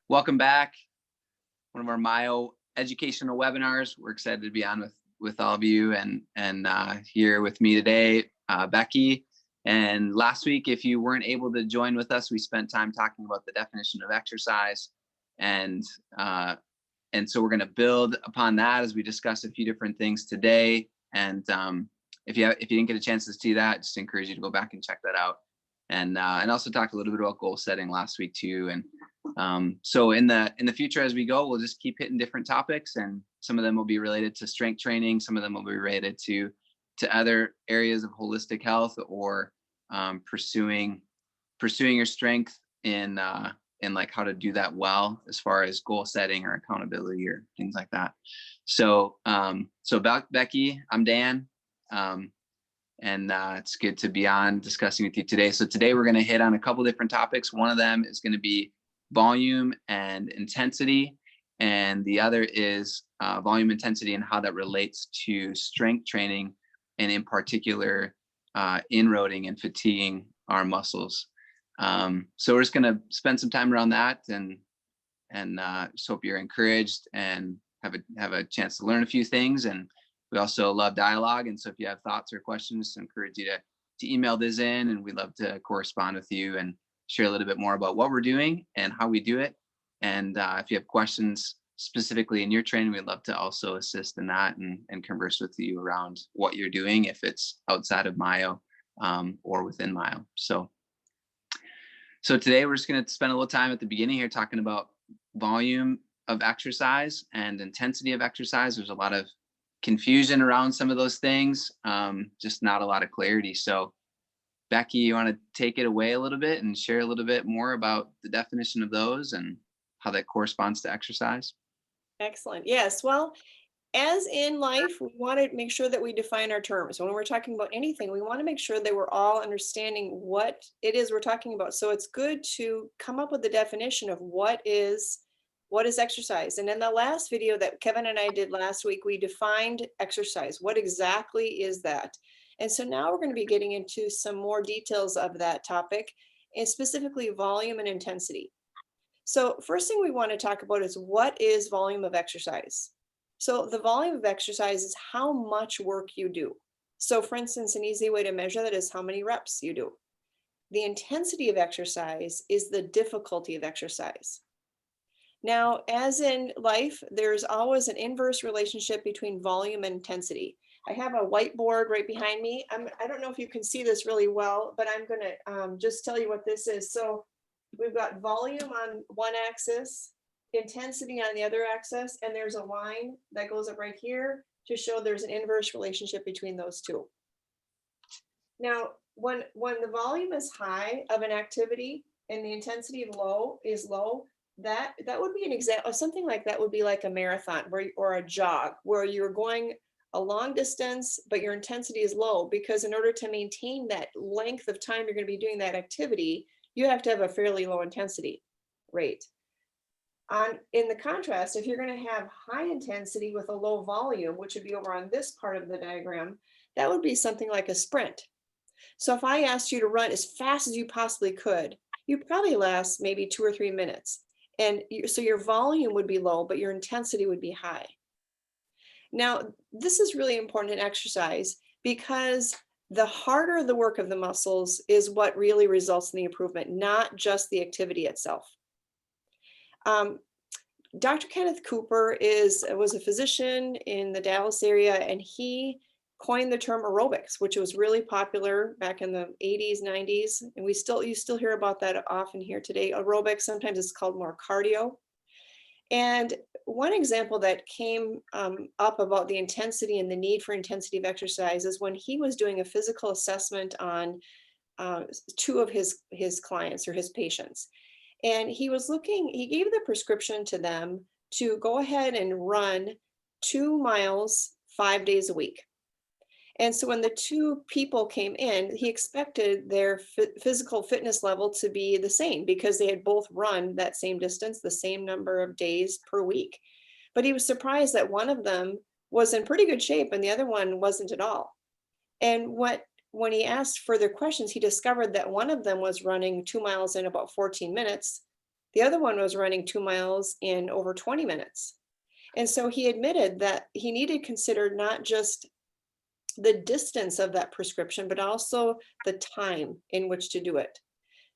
Welcome back. One of our Myo educational webinars. We're excited to be on with all of you and here with me today, Becky. And last week, if you weren't able to join with us, we spent time talking about the definition of exercise, and so we're going to build upon that as we discuss a few different things today. And if you didn't get a chance to see that, just encourage you to go back and check that out. And also talked a little bit about goal setting last week too. And so in the future as we go, we'll just keep hitting different topics, and some of them will be related to strength training, some of them will be related to other areas of holistic health, or pursuing your strength in like how to do that well as far as goal setting or accountability or things like that. So about Becky, I'm Dan. And it's good to be on discussing with you today. So today we're going to hit on a couple different topics. One of them is going to be volume and intensity, and the other is volume, intensity, and how that relates to strength training, and in particular, inroading and fatiguing our muscles. So we're just going to spend some time around that, and just hope you're encouraged and have a chance to learn a few things. And we also love dialogue, and so if you have thoughts or questions, I encourage you to email this in, and we'd love to correspond with you and share a little bit more about what we're doing and how we do it. And if you have questions specifically in your training, we'd love to also assist in that and converse with you around what you're doing, if it's outside of Myo or within Myo. So today we're just going to spend a little time at the beginning here talking about volume of exercise and intensity of exercise. There's a lot of confusion around some of those things, just not a lot of clarity. So Becky, you want to take it away a little bit and share a little bit more about the definition of those and how that corresponds to exercise? Excellent. Yes. Well, as in life, we want to make sure that we define our terms. When we're talking about anything, we want to make sure that we're all understanding what it is we're talking about. So it's good to come up with the definition of what is exercise. And in the last video that Kevin and I did last week, we defined exercise. What exactly is that? And so now we're going to be getting into some more details of that topic, and specifically volume and intensity. So first thing we want to talk about is, what is volume of exercise? So the volume of exercise is how much work you do. So for instance, an easy way to measure that is how many reps you do. The intensity of exercise is the difficulty of exercise. Now, as in life, there's always an inverse relationship between volume and intensity. I have a whiteboard right behind me. I don't know if you can see this really well, but I'm going to just tell you what this is. So we've got volume on one axis, intensity on the other axis, and there's a line that goes up right here to show there's an inverse relationship between those two. Now, when the volume is high of an activity and the intensity is low, that would be an example of something like that. Would be like a marathon or a jog, where you're going a long distance, but your intensity is low, because in order to maintain that length of time you're going to be doing that activity, you have to have a fairly low intensity rate. In the contrast, if you're going to have high intensity with a low volume, which would be over on this part of the diagram, that would be something like a sprint. So if I asked you to run as fast as you possibly could, you'd probably last maybe 2 or 3 minutes. And so your volume would be low, but your intensity would be high. Now, this is really important in exercise, because the harder the work of the muscles is what really results in the improvement, not just the activity itself. Dr. Kenneth Cooper was a physician in the Dallas area, and he coined the term aerobics, which was really popular back in the 80s, 90s. And you still hear about that often here today. Aerobics, sometimes it's called more cardio. And one example that came up about the intensity and the need for intensity of exercise is when he was doing a physical assessment on 2 of his clients or his patients. And he gave the prescription to them to go ahead and run 2 miles 5 days a week. And so when the 2 people came in, he expected their physical fitness level to be the same, because they had both run that same distance, the same number of days per week. But he was surprised that one of them was in pretty good shape and the other one wasn't at all. And when he asked further questions, he discovered that one of them was running 2 miles in about 14 minutes, The other one was running 2 miles in over 20 minutes. And so he admitted that he needed to consider not just the distance of that prescription, but also the time in which to do it.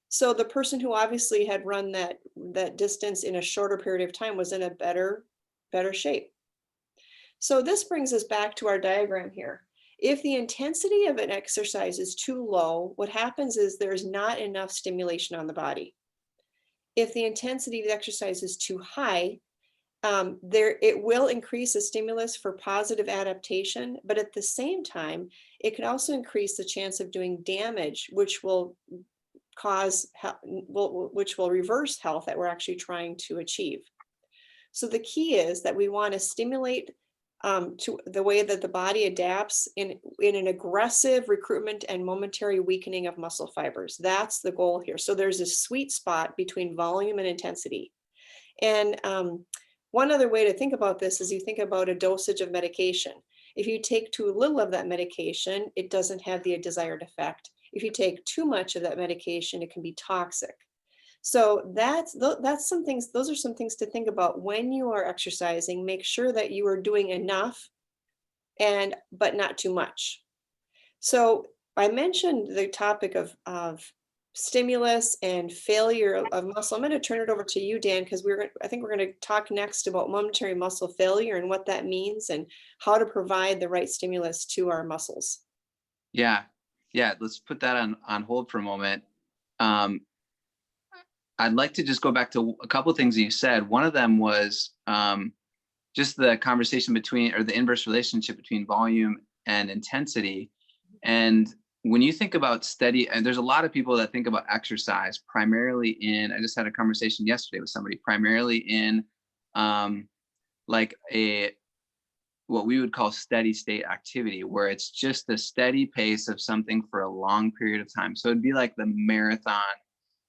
So the person who obviously had run that distance in a shorter period of time was in a better shape. So this brings us back to our diagram here. If the intensity of an exercise is too low, what happens is there's not enough stimulation on the body. If the intensity of the exercise is too high, it will increase the stimulus for positive adaptation, but at the same time, it can also increase the chance of doing damage, which will which will reverse health that we're actually trying to achieve. So the key is that we want to stimulate to the way that the body adapts in an aggressive recruitment and momentary weakening of muscle fibers. That's the goal here. So there's a sweet spot between volume and intensity. And one other way to think about this is you think about a dosage of medication. If you take too little of that medication, it doesn't have the desired effect. If you take too much of that medication, it can be toxic. So that's some things, those are some things to think about when you are exercising. Make sure that you are doing enough but not too much. So I mentioned the topic of stimulus and failure of muscle. I'm going to turn it over to you, Dan, because I think we're going to talk next about momentary muscle failure and what that means and how to provide the right stimulus to our muscles. Yeah. Let's put that on hold for a moment. I'd like to just go back to a couple of things that you said. One of them was just the conversation between, or the inverse relationship between volume and intensity. And when you think about steady, and there's a lot of people that think about exercise primarily in, I just had a conversation yesterday with somebody, primarily in like what we would call steady state activity, where it's just a steady pace of something for a long period of time. So it'd be like the marathon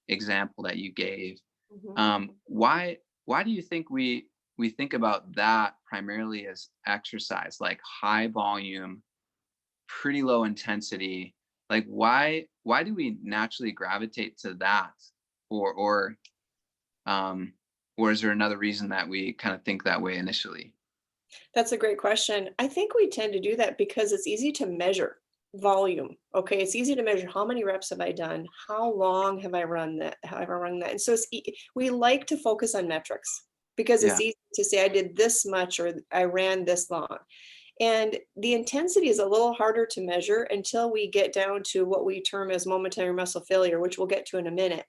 example that you gave. Mhm. Why do you think we think about that primarily as exercise, like high volume, pretty low intensity? Like why do we naturally gravitate to that? Or is there another reason that we kind of think that way initially? That's a great question. I think we tend to do that because it's easy to measure volume. Okay, it's easy to measure how many reps have I done, how long have I run that, and so we like to focus on metrics because it's Yeah. easy to say I did this much or I ran this long. And the intensity is a little harder to measure until we get down to what we term as momentary muscle failure, which we'll get to in a minute.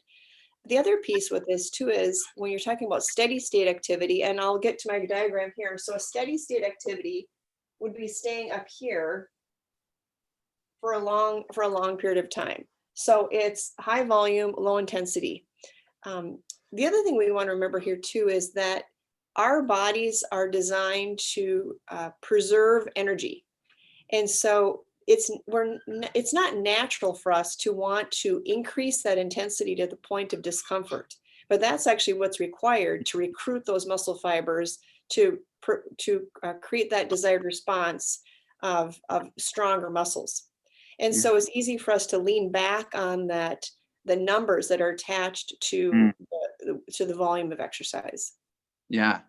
The other piece with this too is when you're talking about steady state activity, and I'll get to my diagram here. So a steady state activity would be staying up here for a long period of time. So it's high volume, low intensity. The other thing we want to remember here too is that our bodies are designed to preserve energy. And so it's not natural for us to want to increase that intensity to the point of discomfort, but that's actually what's required to recruit those muscle fibers to create that desired response of stronger muscles. And Yeah. so it's easy for us to lean back on the numbers that are attached Mm, to the volume of exercise. yeah.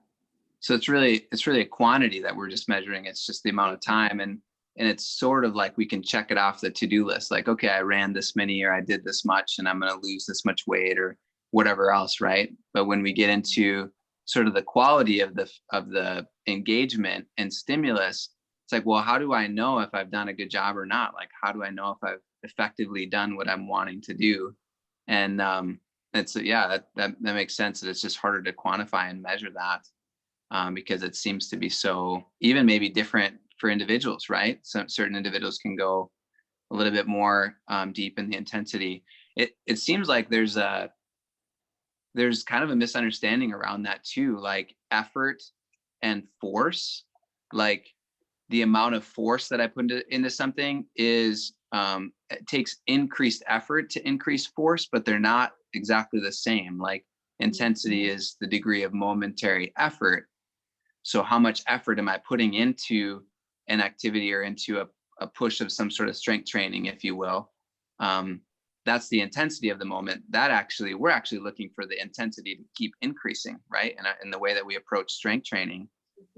So it's really a quantity that we're just measuring. It's just the amount of time, and it's sort of like we can check it off the to-do list. Like, okay, I ran this many, or I did this much, and I'm going to lose this much weight, or whatever else, right? But when we get into sort of the quality of the engagement and stimulus, it's like, well, how do I know if I've done a good job or not? Like, how do I know if I've effectively done what I'm wanting to do? And it's yeah, that makes sense. That it's just harder to quantify and measure that. Because it seems to be so even maybe different for individuals, right? Some certain individuals can go a little bit more deep in the intensity. It seems like there's kind of a misunderstanding around that too, like effort and force. Like the amount of force that I put into something is it takes increased effort to increase force, but they're not exactly the same. Like intensity is the degree of momentary effort. So how much effort am I putting into an activity or into a push of some sort of strength training, if you will? that's the intensity of the moment. That actually, we're actually looking for the intensity to keep increasing, right? And in the way that we approach strength training,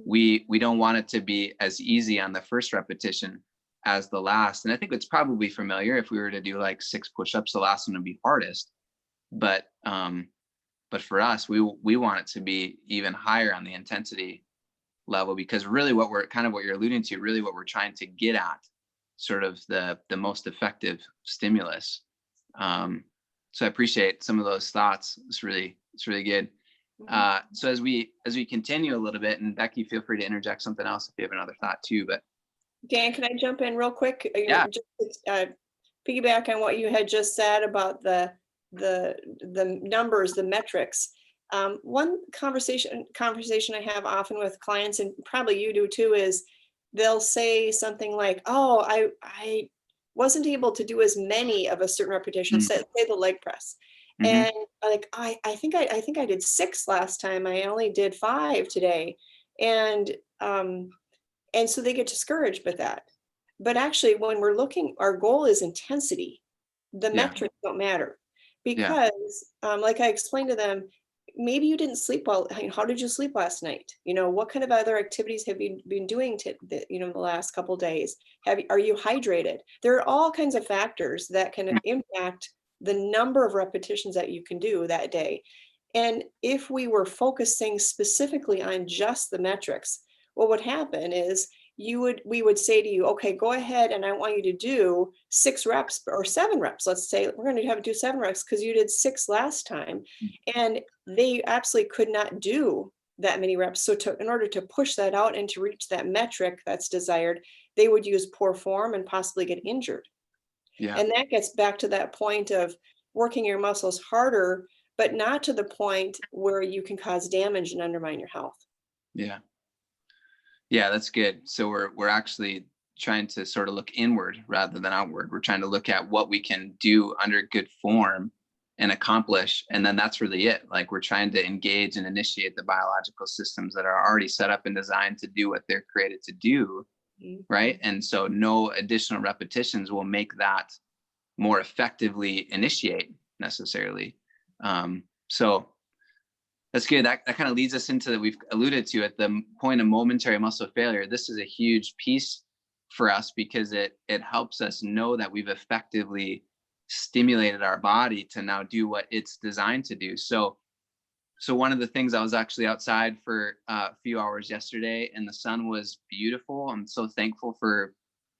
we don't want it to be as easy on the first repetition as the last. And I think it's probably familiar. If we were to do like 6 push-ups, the last one would be hardest. But for us, we want it to be even higher on the intensity level, because really what you're alluding to, really what we're trying to get at, sort of the most effective stimulus. So I appreciate some of those thoughts. It's really good. So as we continue a little bit, and Becky, feel free to interject something else if you have another thought too. But Dan, can I jump in real quick? Yeah. Just piggyback on what you had just said about the numbers, the metrics. One conversation I have often with clients, and probably you do too, is they'll say something like, "Oh, I wasn't able to do as many of a certain repetition." Say the leg press, and like I think I did 6 last time. I only did 5 today, and so they get discouraged with that. But actually, when we're looking, our goal is intensity. The metrics don't matter, because like I explained to them, maybe you didn't sleep well. How did you sleep last night? What kind of other activities have you been doing the last couple days? Are you hydrated? There are all kinds of factors that can impact the number of repetitions that you can do that day. And if we were focusing specifically on just the metrics, what would happen is we would say to you, okay, go ahead, and I want you to do 6 reps or 7 reps. Let's say we're going to have to do 7 reps because you did 6 last time. And they absolutely could not do that many reps. So in order to push that out and to reach that metric that's desired, they would use poor form and possibly get injured. And that gets back to that point of working your muscles harder, but not to the point where you can cause damage and undermine your health. Yeah, that's good. So we're actually trying to sort of look inward rather than outward. We're trying to look at what we can do under good form and accomplish, and then that's really it. Like, we're trying to engage and initiate the biological systems that are already set up and designed to do what they're created to do, right? And so no additional repetitions will make that more effectively initiate necessarily. So that's good. That kind of leads us into that. We've alluded to at the point of momentary muscle failure. This is a huge piece for us because it helps us know that we've effectively stimulated our body to now do what it's designed to do. So one of the things, I was actually outside for a few hours yesterday, and the sun was beautiful. I'm so thankful for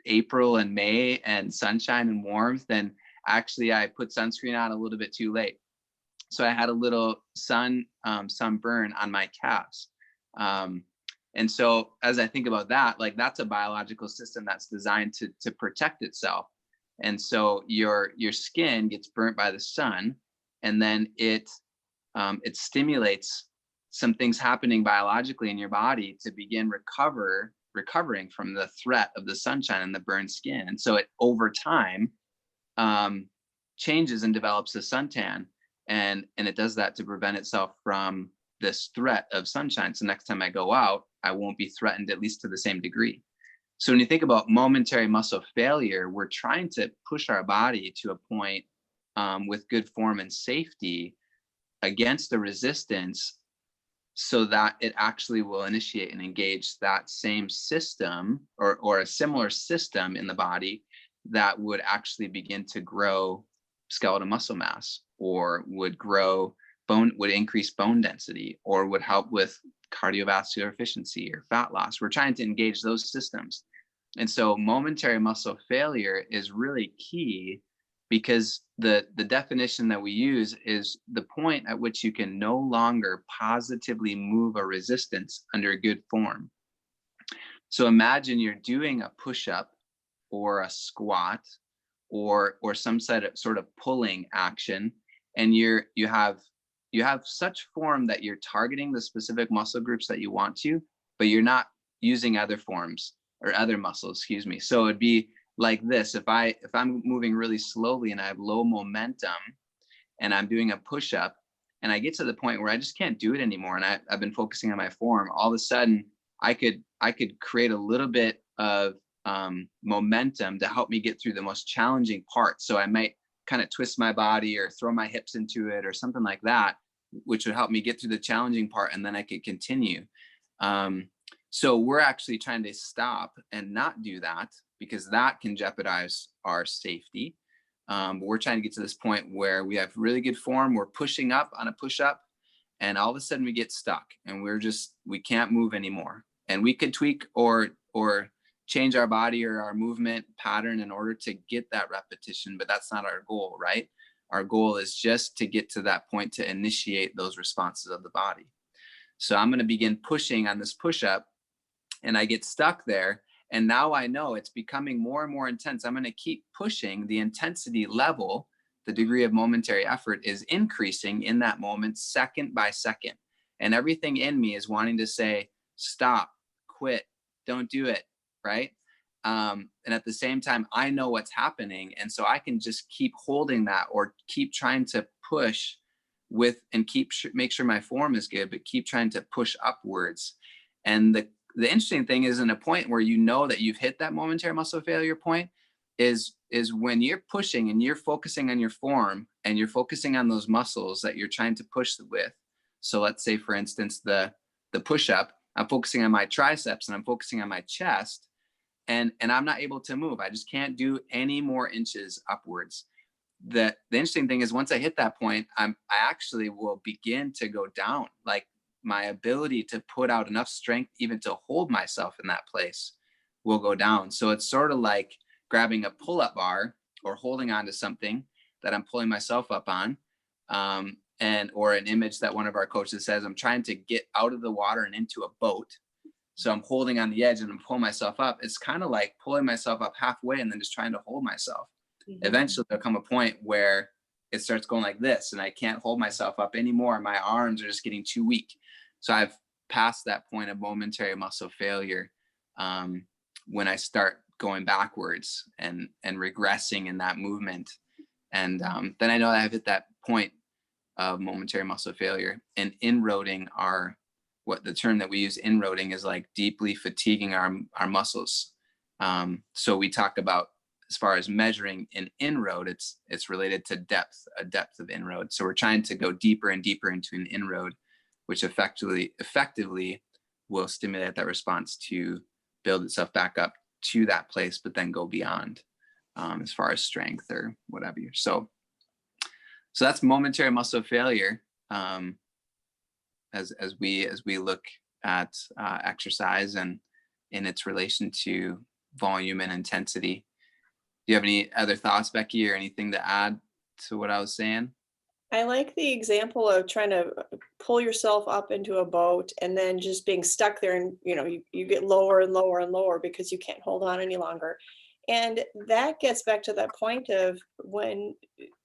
April and May and sunshine and warmth. And actually, I put sunscreen on a little bit too late. So I had a little sunburn on my calves. And so as I think about that, like, that's a biological system that's designed to protect itself. And so your skin gets burnt by the sun, and then it stimulates some things happening biologically in your body to begin recovering from the threat of the sunshine and the burned skin. And so it, over time, changes and develops a suntan. And it does that to prevent itself from this threat of sunshine. So next time I go out, I won't be threatened, at least to the same degree. So when you think about momentary muscle failure, we're trying to push our body to a point with good form and safety against the resistance, so that it actually will initiate and engage that same system or a similar system in the body that would actually begin to grow skeletal muscle mass, or would increase bone density, or would help with cardiovascular efficiency or fat loss. We're trying to engage those systems. And so momentary muscle failure is really key, because the definition that we use is the point at which you can no longer positively move a resistance under good form. So imagine you're doing a push-up or a squat or some sort of pulling action, and you have such form that you're targeting the specific muscle groups that you want to, but you're not using other forms or other muscles, excuse me. So it'd be like this: if I'm moving really slowly and I have low momentum and I'm doing a push-up and I get to the point where I just can't do it anymore, and I've been focusing on my form, all of a sudden I could create a little bit of momentum to help me get through the most challenging part. So I might kind of twist my body or throw my hips into it or something like that, which would help me get through the challenging part, and then I could continue. So we're actually trying to stop and not do that, because that can jeopardize our safety. But we're trying to get to this point where we have really good form, we're pushing up on a push-up, and all of a sudden we get stuck and we can't move anymore. And we could tweak or change our body or our movement pattern in order to get that repetition, but that's not our goal, right? Our goal is just to get to that point to initiate those responses of the body. So I'm going to begin pushing on this push-up, and I get stuck there. And now I know it's becoming more and more intense. I'm going to keep pushing. The intensity level, the degree of momentary effort, is increasing in that moment, second by second. And everything in me is wanting to say, stop, quit, don't do it, right? And at the same time, I know what's happening. And so I can just keep holding that, or keep trying to push with, and make sure my form is good, but keep trying to push upwards. And the interesting thing is, in a point where you know that you've hit that momentary muscle failure point, is when you're pushing and you're focusing on your form and you're focusing on those muscles that you're trying to push with. So let's say, for instance, the push-up, I'm focusing on my triceps and I'm focusing on my chest, and I'm not able to move. I just can't do any more inches upwards. The interesting thing is, once I hit that point, I actually will begin to go down. Like, my ability to put out enough strength even to hold myself in that place will go down. So it's sort of like grabbing a pull-up bar or holding on to something that I'm pulling myself up on, or an image that one of our coaches says, I'm trying to get out of the water and into a boat. So I'm holding on the edge and I'm pulling myself up. It's kind of like pulling myself up halfway and then just trying to hold myself. Mm-hmm. Eventually there'll come a point where it starts going like this and I can't hold myself up anymore. My arms are just getting too weak. So I've passed that point of momentary muscle failure when I start going backwards and regressing in that movement. And then I know that I've hit that point of momentary muscle failure. And inroading, what the term that we use, inroading, is like deeply fatiguing our muscles. So we talk about, as far as measuring an inroad, it's related to a depth of inroad. So we're trying to go deeper and deeper into an inroad, which effectively will stimulate that response to build itself back up to that place, but then go beyond as far as strength or whatever. So that's momentary muscle failure as we look at exercise and in its relation to volume and intensity. Do you have any other thoughts, Becky, or anything to add to what I was saying? I like the example of trying to pull yourself up into a boat and then just being stuck there, and you get lower and lower and lower because you can't hold on any longer. And that gets back to that point of when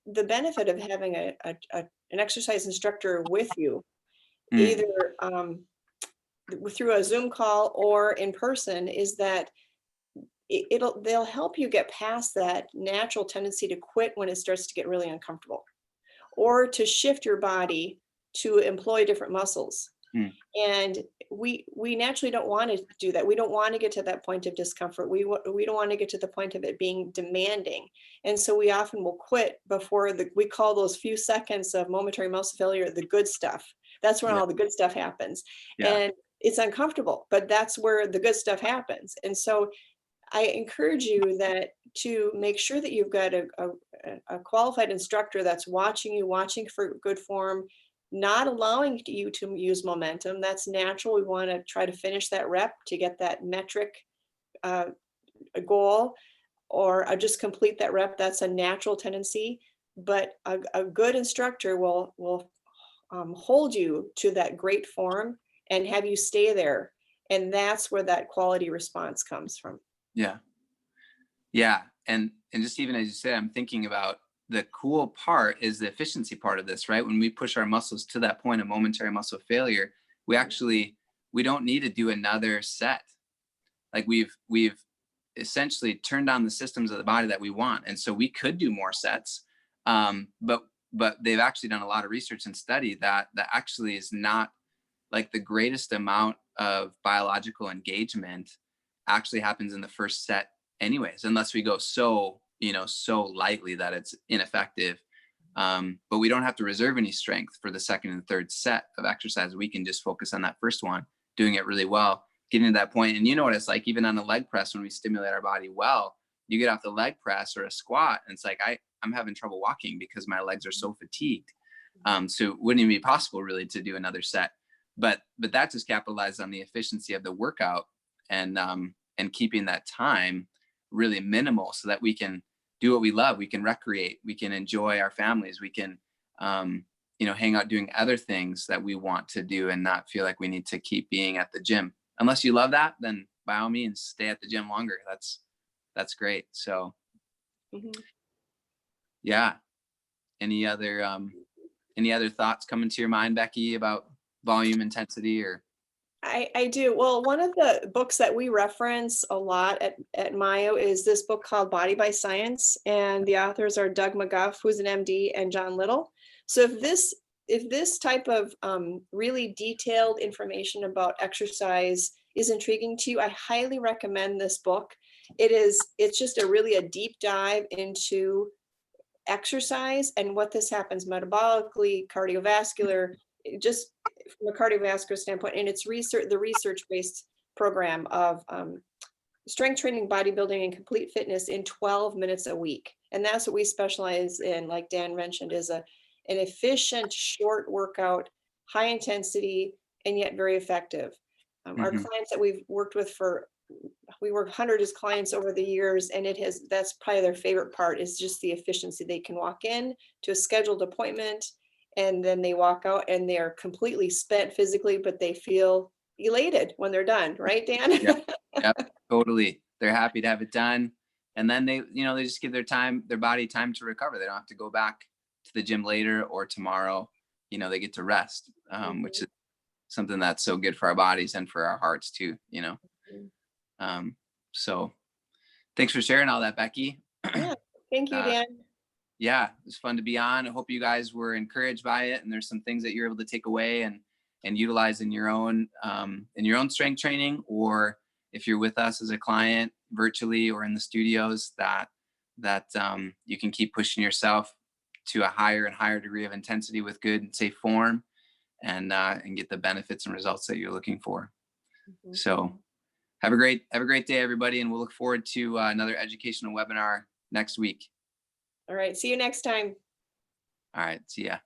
the benefit of having an exercise instructor with you, either through a Zoom call or in person, is that they'll help you get past that natural tendency to quit when it starts to get really uncomfortable, or to shift your body to employ different muscles. And we naturally don't want to do that. We don't want to get to that point of discomfort. We don't want to get to the point of it being demanding. And so we often will quit before we call those few seconds of momentary muscle failure the good stuff. That's when all the good stuff happens. Yeah. And it's uncomfortable, but that's where the good stuff happens. And so I encourage you to make sure that you've got a qualified instructor that's watching for good form, not allowing you to use momentum. That's natural. We want to try to finish that rep to get that metric goal, or just complete that rep. That's a natural tendency, but a good instructor will hold you to that great form and have you stay there. And that's where that quality response comes from. Yeah. And just even as you said, I'm thinking about the cool part is the efficiency part of this, right? When we push our muscles to that point of momentary muscle failure, we don't need to do another set. Like we've essentially turned on the systems of the body that we want. And so we could do more sets. But they've actually done a lot of research and study that actually is not, like, the greatest amount of biological engagement actually happens in the first set anyways, unless we go so so lightly that it's ineffective. But we don't have to reserve any strength for the second and third set of exercise. We can just focus on that first one, doing it really well, getting to that point. And you know what it's like, even on a leg press, when we stimulate our body well, you get off the leg press or a squat, and it's like, I'm having trouble walking because my legs are so fatigued. So it wouldn't even be possible really to do another set. But that just capitalizes on the efficiency of the workout, and keeping that time really minimal so that we can do what we love. We can recreate, we can enjoy our families, we can hang out doing other things that we want to do and not feel like we need to keep being at the gym. Unless you love that, then by all means stay at the gym longer. That's great. So yeah. Any other thoughts coming to your mind, Becky, about volume, intensity? Or I do. Well, one of the books that we reference a lot at Mayo is this book called Body by Science, and the authors are Doug McGuff, who's an MD, and John Little. So if this type of really detailed information about exercise is intriguing to you, I highly recommend this book. It's just a deep dive into exercise and what this happens metabolically, cardiovascular, just from a cardiovascular standpoint. And it's the research-based program of strength training, bodybuilding, and complete fitness in 12 minutes a week. And that's what we specialize in, like Dan mentioned, is an efficient, short workout, high intensity, and yet very effective. Our clients that we've worked with we work hundreds of clients over the years, and that's probably their favorite part, is just the efficiency. They can walk in to a scheduled appointment, and then they walk out and they're completely spent physically, but they feel elated when they're done. Right, Dan? Yeah, totally. They're happy to have it done. And then they just give their body time to recover. They don't have to go back to the gym later or tomorrow. They get to rest, which is something that's so good for our bodies and for our hearts too, So thanks for sharing all that, Becky. Yeah, thank you, Dan. Yeah, it was fun to be on. I hope you guys were encouraged by it, and there's some things that you're able to take away and utilize in your own strength training, or if you're with us as a client virtually or in the studios, that you can keep pushing yourself to a higher and higher degree of intensity with good and safe form, and get the benefits and results that you're looking for. So have a great day, everybody, and we'll look forward to another educational webinar next week. All right, see you next time. All right, see ya.